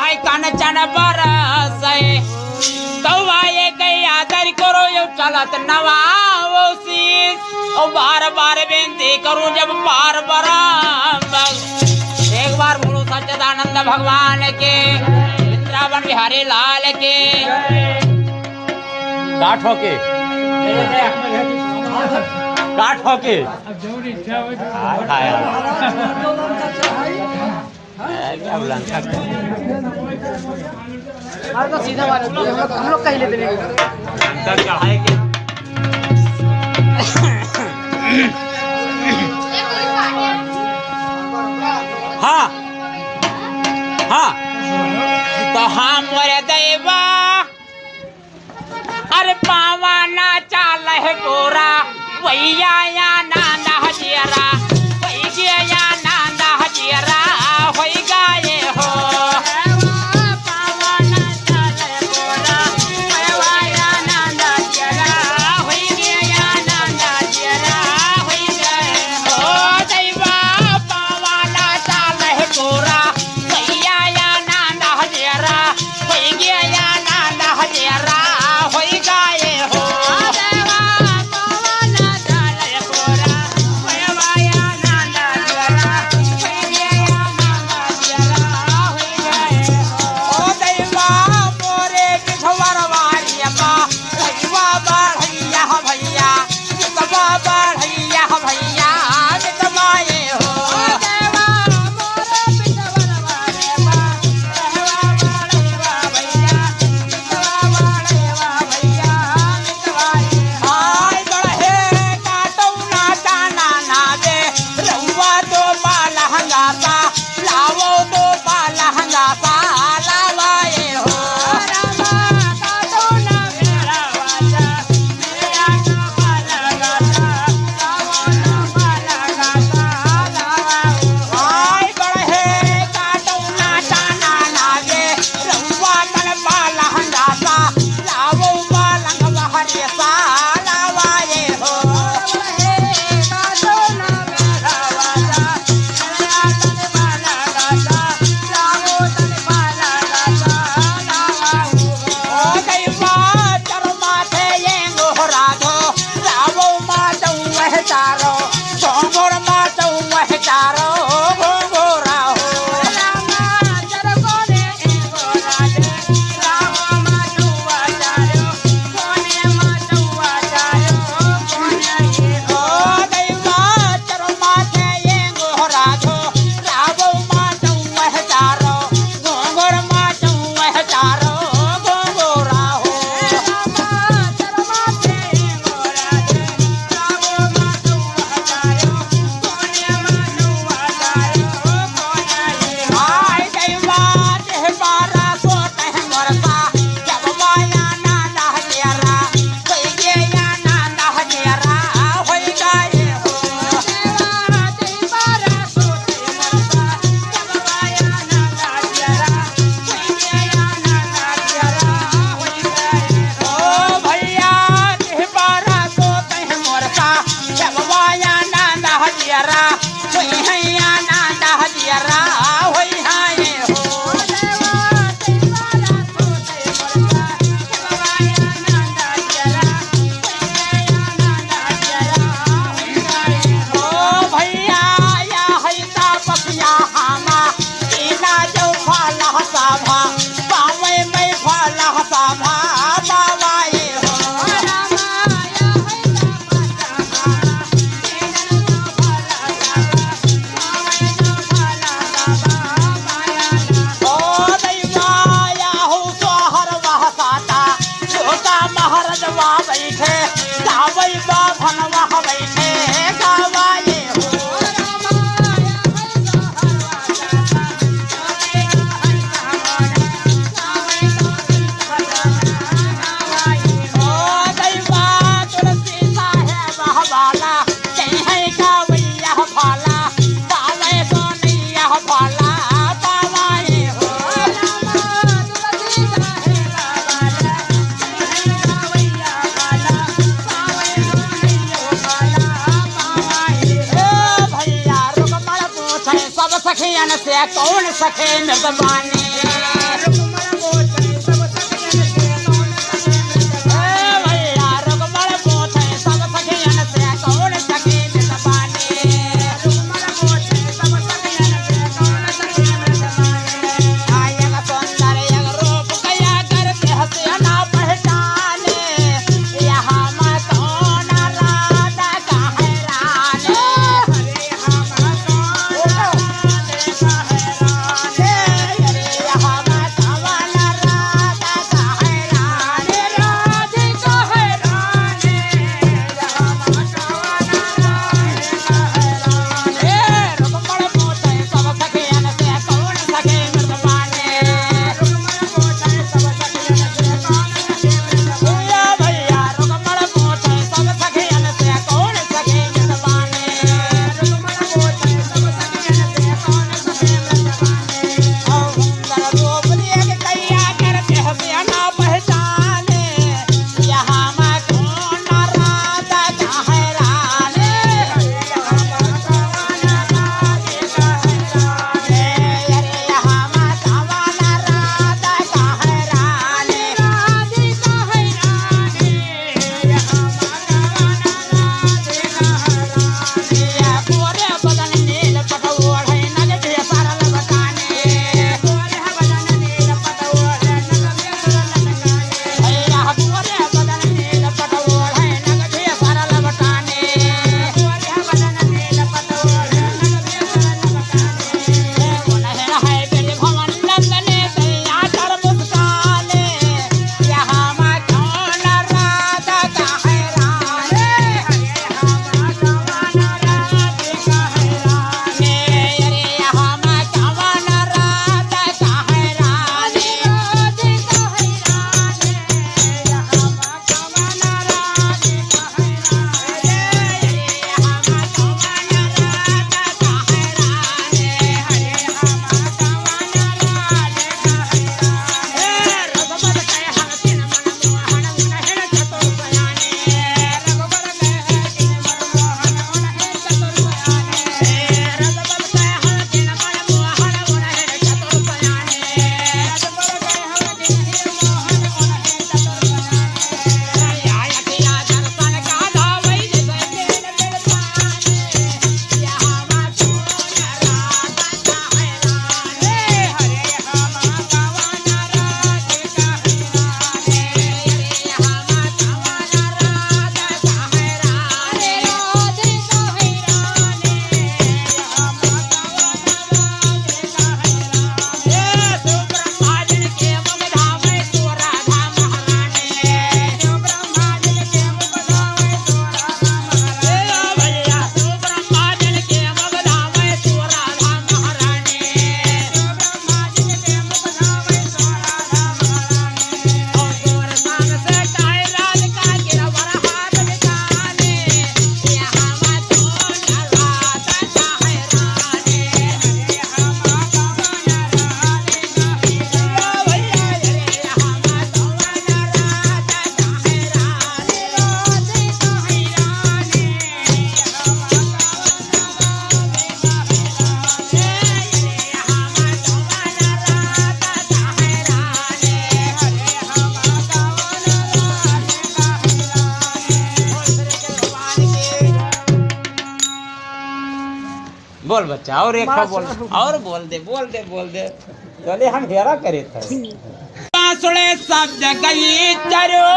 भाई कानचन बरसे कौवाए गई आदर करो यो चलत नवाओसीस और बार बार बेनती करूं जब बार बराम एक बार बोलो सच्चिदानंद भगवान के वृंदावन बिहारी लाल के काट होके क्या बोला तो सीधा बात हम लोग कह लेते नहीं चढ़ाए के हाँ हाँ तो हम मोरे दैवा अरे पावा ना चाल है गोरा वैया या नांदा हजियरा वही गया या नांदा हजियरा होई गाये हो पावा ना चाल है गोरा वैया या नांदा हजियरा होई गया या नांदा हजियरा होई गाये हो दैवा पावा ना चाल है गोरा वैया या नांदा हजियरा होई गया या नांदा हजियरा होई गाये हो सखियन से कौन सखे मेजबानी बोल बच्चा और एक बोल और बोल दे चले हम हेरा करे थे शब्द गई चरो